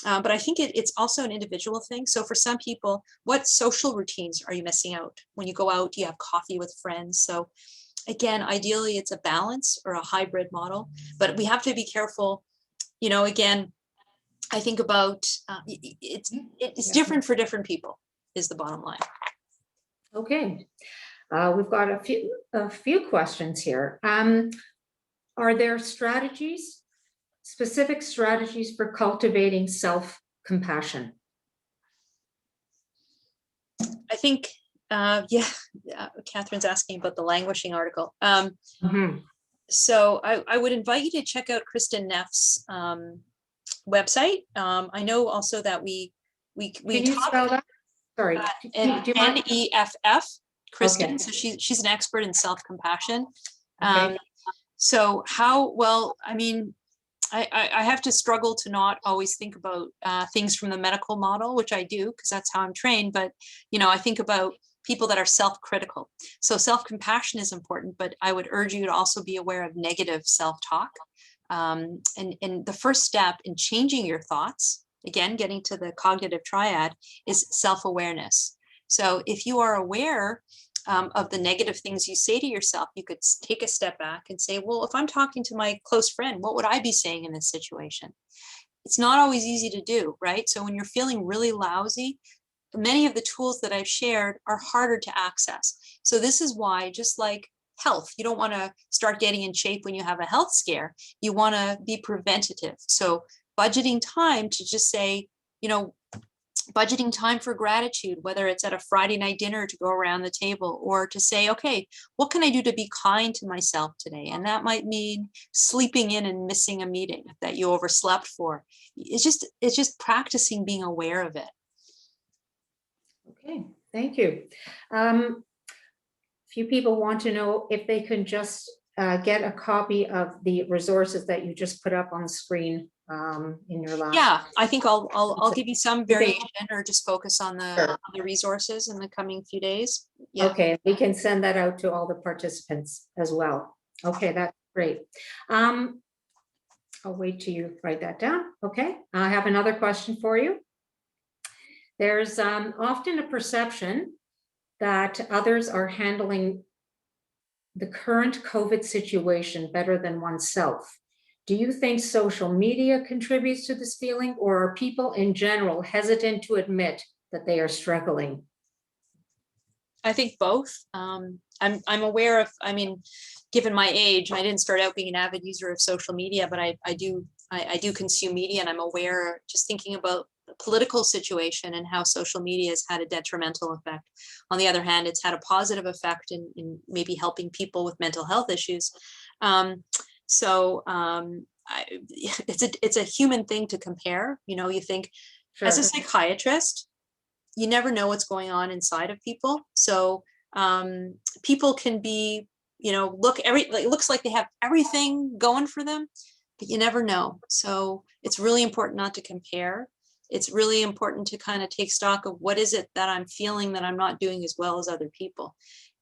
But I think it's also an individual thing. So for some people, what social routines are you missing out? When you go out, do you have coffee with friends? So again, ideally it's a balance or a hybrid model, but we have to be careful. Again, I think about it's different for different people is the bottom line. Okay, we've got a few questions here. Are there specific strategies for cultivating self-compassion? I think, Catherine's asking about the languishing article. So I would invite you to check out Kristen Neff's website. I know also that we Can you spell that? Sorry. Neff, Kristen. Okay. So she's an expert in self-compassion. Okay. So how well, I mean, I have to struggle to not always think about things from the medical model, which I do because that's how I'm trained. But, I think about people that are self-critical. So self-compassion is important, but I would urge you to also be aware of negative self-talk. And the first step in changing your thoughts, again, getting to the cognitive triad, is self-awareness. So if you are aware of the negative things you say to yourself, you could take a step back and say, well, if I'm talking to my close friend, what would I be saying in this situation? It's not always easy to do, right? So when you're feeling really lousy, many of the tools that I've shared are harder to access. So this is why, just like health, you don't want to start getting in shape when you have a health scare. You want to be preventative. So budgeting time to just say, budgeting time for gratitude, whether it's at a Friday night dinner to go around the table, or to say, okay, what can I do to be kind to myself today? And that might mean sleeping in and missing a meeting that you overslept for. It's just practicing being aware of it. Okay, thank you. A few people want to know if they can just get a copy of the resources that you just put up on the screen in your last. Yeah, I think I'll give you some variation or just focus on the resources in the coming few days. Yeah. Okay, we can send that out to all the participants as well. Okay, that's great. I'll wait till you write that down. Okay, I have another question for you. There's often a perception that others are handling the current COVID situation better than oneself. Do you think social media contributes to this feeling, or are people in general hesitant to admit that they are struggling? I think both. I'm aware of, given my age, I didn't start out being an avid user of social media, but I do consume media, and I'm aware, just thinking about the political situation and how social media has had a detrimental effect. On the other hand, it's had a positive effect in maybe helping people with mental health issues. It's a human thing to compare. You think Sure. As a psychiatrist, you never know what's going on inside of people. So people can be, it looks like they have everything going for them, but you never know. So it's really important not to compare. It's really important to kind of take stock of what is it that I'm feeling that I'm not doing as well as other people.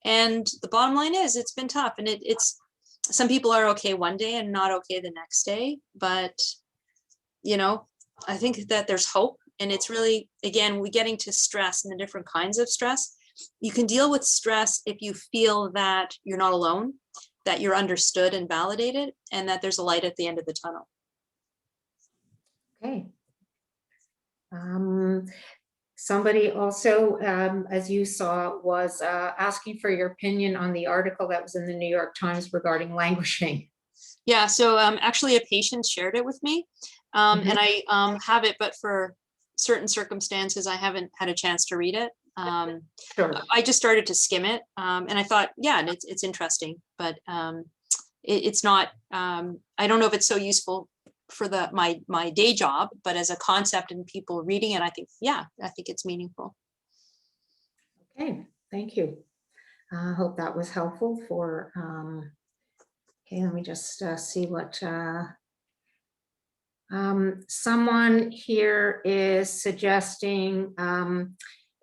And the bottom line is it's been tough, and it's some people are okay one day and not okay the next day. But, I think that there's hope. And it's really, again, we getting to stress and the different kinds of stress. You can deal with stress if you feel that you're not alone, that you're understood and validated, and that there's a light at the end of the tunnel. Okay. Somebody also, as you saw, was asking for your opinion on the article that was in the New York Times regarding languishing. Yeah, so actually a patient shared it with me, and I have it, but for certain circumstances, I haven't had a chance to read it. Sure. I just started to skim it, and I thought, yeah, it's interesting, but it's not. I don't know if it's so useful for my day job, but as a concept and people reading it, I think it's meaningful. Okay, thank you. I hope that was helpful for. Okay, let me just see what. Someone here is suggesting,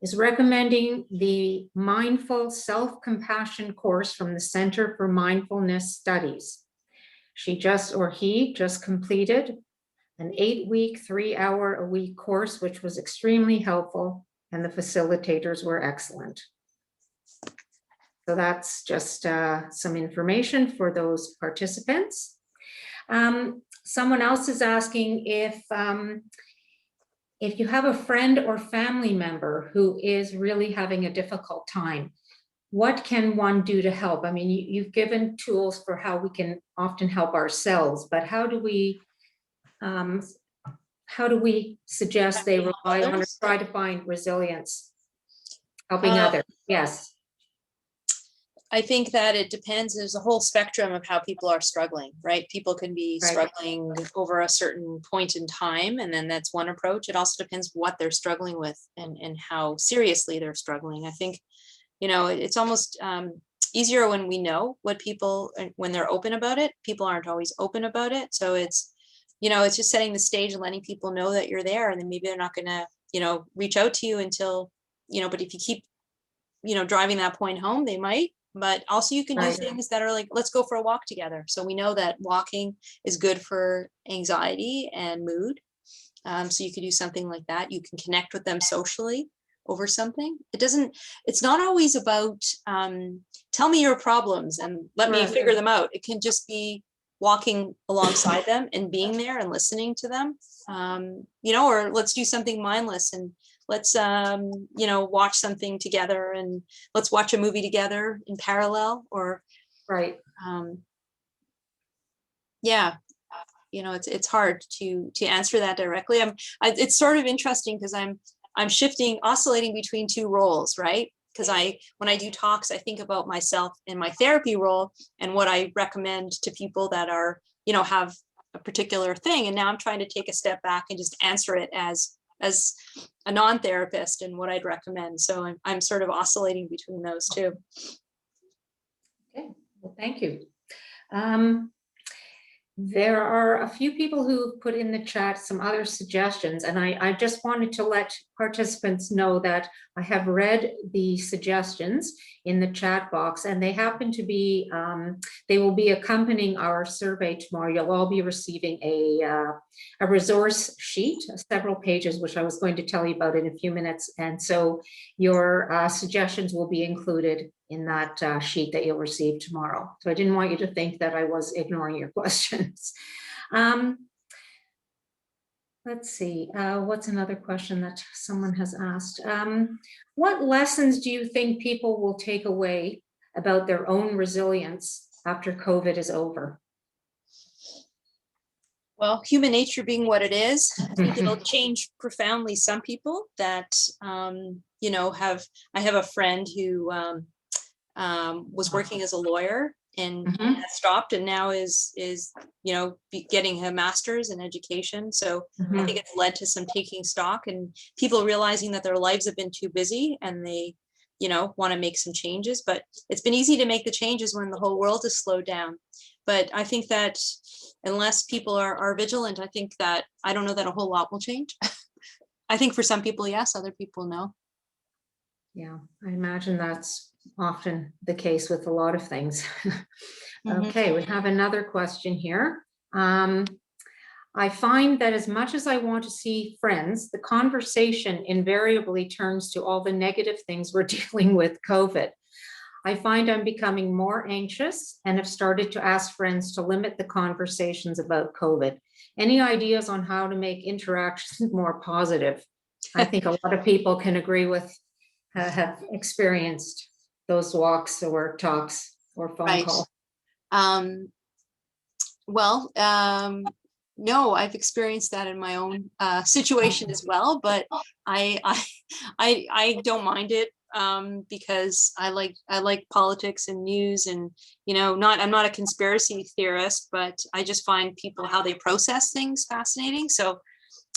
is recommending the Mindful Self-Compassion course from the Center for Mindfulness Studies. He just completed an 8-week, 3-hour-a-week course, which was extremely helpful, and the facilitators were excellent. So that's just some information for those participants. Someone else is asking if you have a friend or family member who is really having a difficult time, what can one do to help? I mean, you've given tools for how we can often help ourselves, but how do we suggest they rely on or try to find resilience? Helping others, yes. I think that it depends. There's a whole spectrum of how people are struggling, right? People can be struggling over a certain point in time, and then that's one approach. It also depends what they're struggling with and how seriously they're struggling. I think, it's almost easier when we know what people, when they're open about it. People aren't always open about it. So it's just setting the stage and letting people know that you're there, and then maybe they're not going to, reach out to you until, but if you keep, driving that point home, they might. But also you can do things that are like, let's go for a walk together. So we know that walking is good for anxiety and mood. So you could do something like that. You can connect with them socially over something. It's not always about, tell me your problems and let me figure them out. It can just be walking alongside them and being there and listening to them, or let's do something mindless and let's, watch something together, and let's watch a movie together in parallel, or, it's hard to answer that directly. It's sort of interesting because I'm oscillating between two roles, right? Because when I do talks, I think about myself in my therapy role and what I recommend to people that are, have a particular thing. And now I'm trying to take a step back and just answer it as a non-therapist and what I'd recommend. So I'm sort of oscillating between those two. Okay, well, thank you. There are a few people who put in the chat some other suggestions, and I just wanted to let participants know that I have read the suggestions in the chat box, and they happen to be, they will be accompanying our survey tomorrow. You'll all be receiving a resource sheet, several pages, which I was going to tell you about in a few minutes. And so your suggestions will be included in that sheet that you'll receive tomorrow. So I didn't want you to think that I was ignoring your questions. Let's see, what's another question that someone has asked? What lessons do you think people will take away about their own resilience after COVID is over? Well, human nature being what it is, I think it'll change profoundly some people that, I have a friend who was working as a lawyer and Mhm. has stopped, and now is getting a master's in education. So I think it's led to some taking stock and people realizing that their lives have been too busy and they want to make some changes. But it's been easy to make the changes when the whole world is slowed down. But I think that unless people are vigilant, I don't know that a whole lot will change. I think for some people, yes, other people, no. Yeah, I imagine that's often the case with a lot of things. Okay, we have another question here. I find that as much as I want to see friends, the conversation invariably turns to all the negative things we're dealing with COVID. I find I'm becoming more anxious and have started to ask friends to limit the conversations about COVID. Any ideas on how to make interactions more positive? I think a lot of people can agree with, have experienced those walks or talks or phone Right. calls. No, I've experienced that in my own situation as well, but I don't mind it because I like politics and news, and I'm not a conspiracy theorist, but I just find people how they process things fascinating. So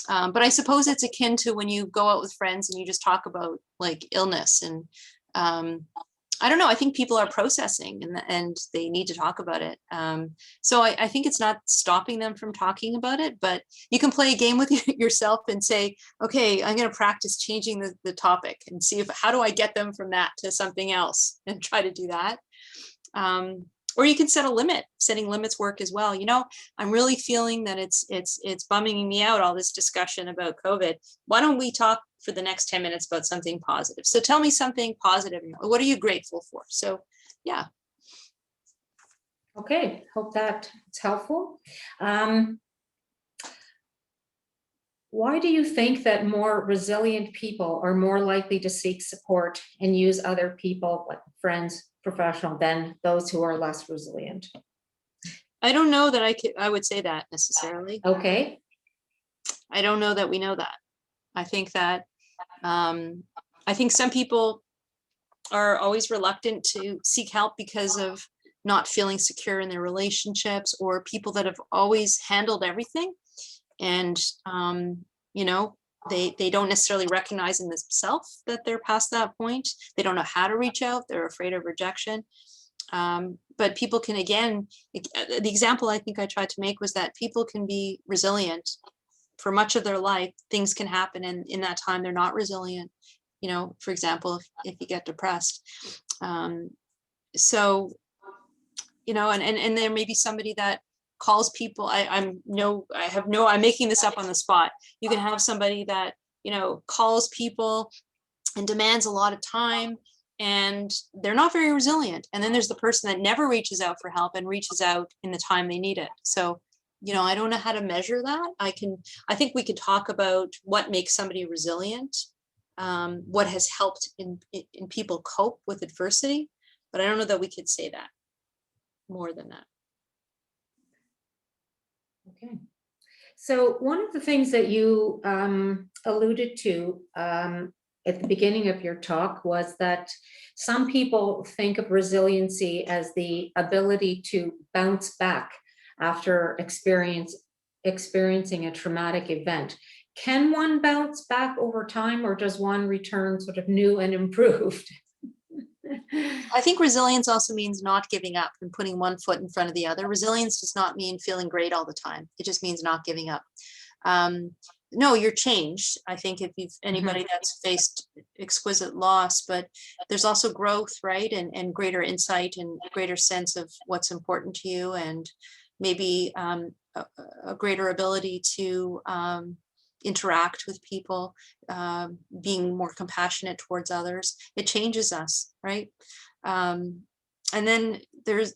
but I suppose it's akin to when you go out with friends and you just talk about like illness and I don't know. I think people are processing and they need to talk about it. So I think it's not stopping them from talking about it, but you can play a game with yourself and say, okay, I'm going to practice changing the topic and see how do I get them from that to something else and try to do that. Or you can set a limit. Setting limits work as well. I'm really feeling that it's bumming me out, all this discussion about COVID. Why don't we talk for the next 10 minutes about something positive? So tell me something positive. What are you grateful for? So, yeah. Okay, hope that's helpful. Why do you think that more resilient people are more likely to seek support and use other people, like friends, professional, than those who are less resilient? I don't know that I would say that necessarily. Okay. I don't know that we know that. I think that I think some people are always reluctant to seek help because of not feeling secure in their relationships, or people that have always handled everything. And, they don't necessarily recognize in themselves that they're past that point. They don't know how to reach out. They're afraid of rejection. But people can, again, the example I think I tried to make was that people can be resilient for much of their life. Things can happen, and in that time they're not resilient. For example, if you get depressed. So, and there may be somebody that calls people. I'm making this up on the spot. You can have somebody that, calls people and demands a lot of time, and they're not very resilient. And then there's the person that never reaches out for help and reaches out in the time they need it. So, I don't know how to measure that. I think we could talk about what makes somebody resilient, what has helped in people cope with adversity, but I don't know that we could say that more than that. Okay. So one of the things that you alluded to at the beginning of your talk was that some people think of resiliency as the ability to bounce back after experiencing a traumatic event. Can one bounce back over time, or does one return sort of new and improved? I think resilience also means not giving up and putting one foot in front of the other. Resilience does not mean feeling great all the time. It just means not giving up. No, you're changed. I think if you've anybody that's faced exquisite loss, but there's also growth, right? And greater insight and greater sense of what's important to you, and maybe a greater ability to interact with people, being more compassionate towards others. It changes us, right? And then there's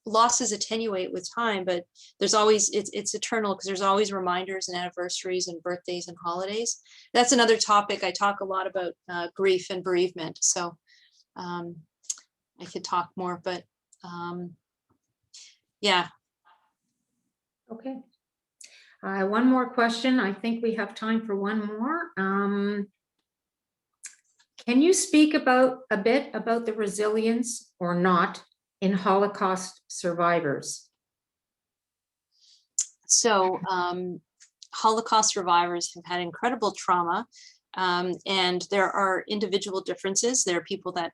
losses attenuate with time, but there's always, it's eternal, because there's always reminders and anniversaries and birthdays and holidays. That's another topic. I talk a lot about grief and bereavement. So I could talk more, but yeah. Okay. One more question. I think we have time for one more. Can you speak a bit about the resilience or not in Holocaust survivors? So Holocaust survivors have had incredible trauma, and there are individual differences. There are people that,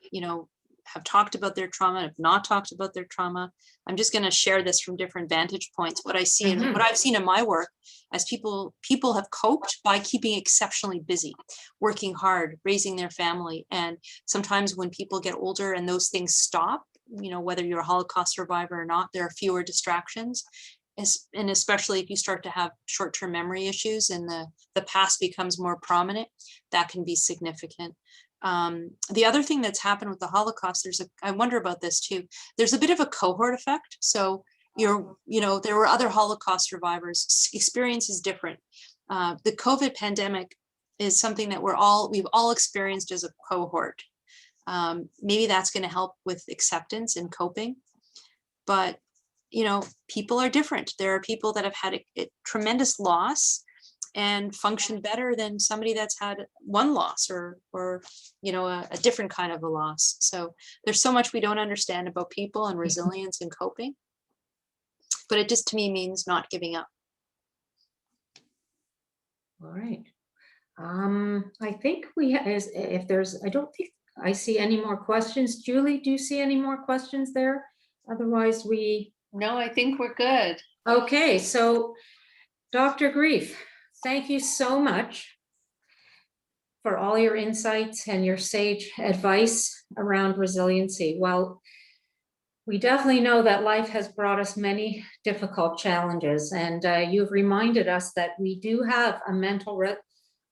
have talked about their trauma, have not talked about their trauma. I'm just going to share this from different vantage points. What I see and what I've seen in my work as people have coped by keeping exceptionally busy, working hard, raising their family. And sometimes when people get older and those things stop, whether you're a Holocaust survivor or not, there are fewer distractions. And especially if you start to have short-term memory issues and the past becomes more prominent, that can be significant. The other thing that's happened with the Holocaust, I wonder about this too, there's a bit of a cohort effect. So there were other Holocaust survivors, experience is different. The COVID pandemic is something that we've all experienced as a cohort. Maybe that's going to help with acceptance and coping, but people are different. There are people that have had a tremendous loss and function better than somebody that's had one loss or a different kind of a loss. So there's so much we don't understand about people and resilience and coping, but it just to me means not giving up. All right. I think I don't think I see any more questions. Julie, do you see any more questions there? Otherwise No, I think we're good. Okay, so Dr. Grief, thank you so much for all your insights and your sage advice around resiliency. Well, we definitely know that life has brought us many difficult challenges, and you've reminded us that we do have a mental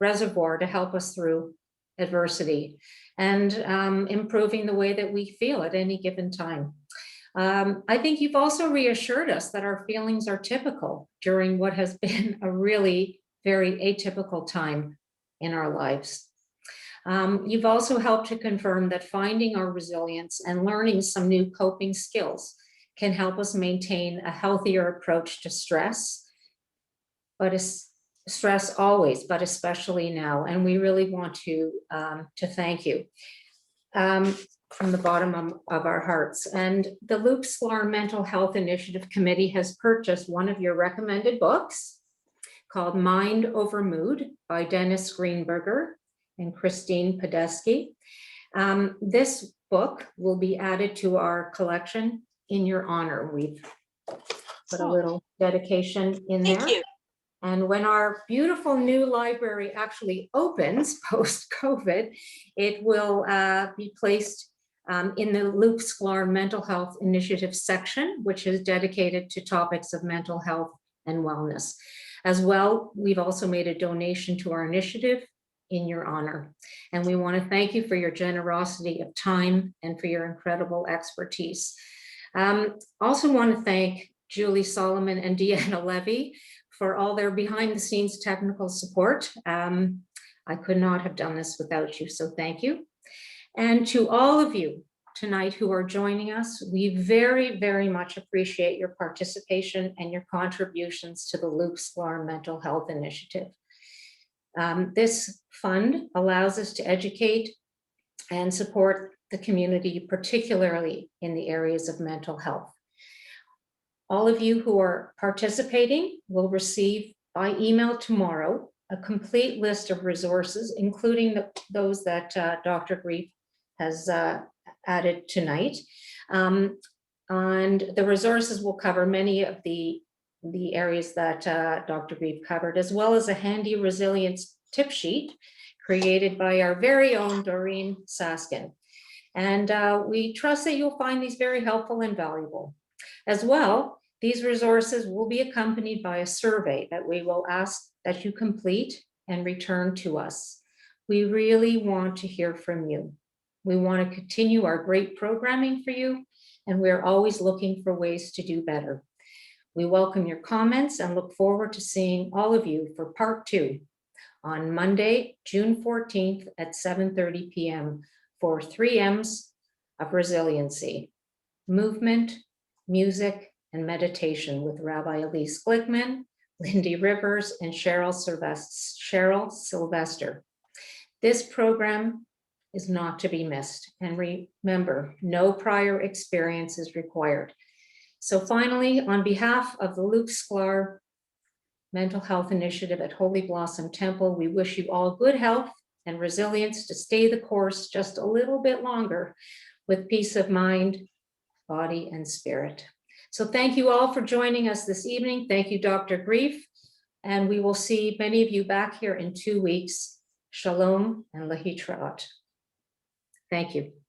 reservoir to help us through adversity and improving the way that we feel at any given time. I think you've also reassured us that our feelings are typical during what has been a really very atypical time in our lives. You've also helped to confirm that finding our resilience and learning some new coping skills can help us maintain a healthier approach to stress, stress always, but especially now. And we really want to thank you. From the bottom of our hearts. And the Luke Sklar Mental Health Initiative Committee has purchased one of your recommended books called Mind Over Mood by Dennis Greenberger and Christine Podesky. This book will be added to our collection in your honor. We've put a little dedication in there. Thank you. And when our beautiful new library actually opens post-COVID, it will be placed in the Luke Sklar Mental Health Initiative section, which is dedicated to topics of mental health and wellness. As well, we've also made a donation to our initiative in your honor. And we want to thank you for your generosity of time and for your incredible expertise. Also want to thank Julie Solomon and Deanna Levy for all their behind the scenes technical support. I could not have done this without you, so thank you. And to all of you tonight who are joining us, we very, very much appreciate your participation and your contributions to the Luke Sklar Mental Health Initiative. This fund allows us to educate and support the community, particularly in the areas of mental health. All of you who are participating will receive by email tomorrow a complete list of resources, including those that Dr. Grief has added tonight. And the resources will cover many of the areas that Dr. Grief covered, as well as a handy resilience tip sheet created by our very own Doreen Saskin. And we trust that you'll find these very helpful and valuable. As well, these resources will be accompanied by a survey that we will ask that you complete and return to us. We really want to hear from you. We want to continue our great programming for you, and we're always looking for ways to do better. We welcome your comments and look forward to seeing all of you for part 2 on Monday, June 14th at 7:30 p.m. for 3 M's of resiliency: movement, music, and meditation with Rabbi Elise Glickman, Lindy Rivers, and Cheryl Sylvester. This program is not to be missed. And remember, no prior experience is required. So finally, on behalf of the Luke Sklar Mental Health Initiative at Holy Blossom Temple, we wish you all good health and resilience to stay the course just a little bit longer with peace of mind, body, and spirit. So thank you all for joining us this evening. Thank you, Dr. Grief. And we will see many of you back here in 2 weeks. Shalom and Lahitrat. Thank you.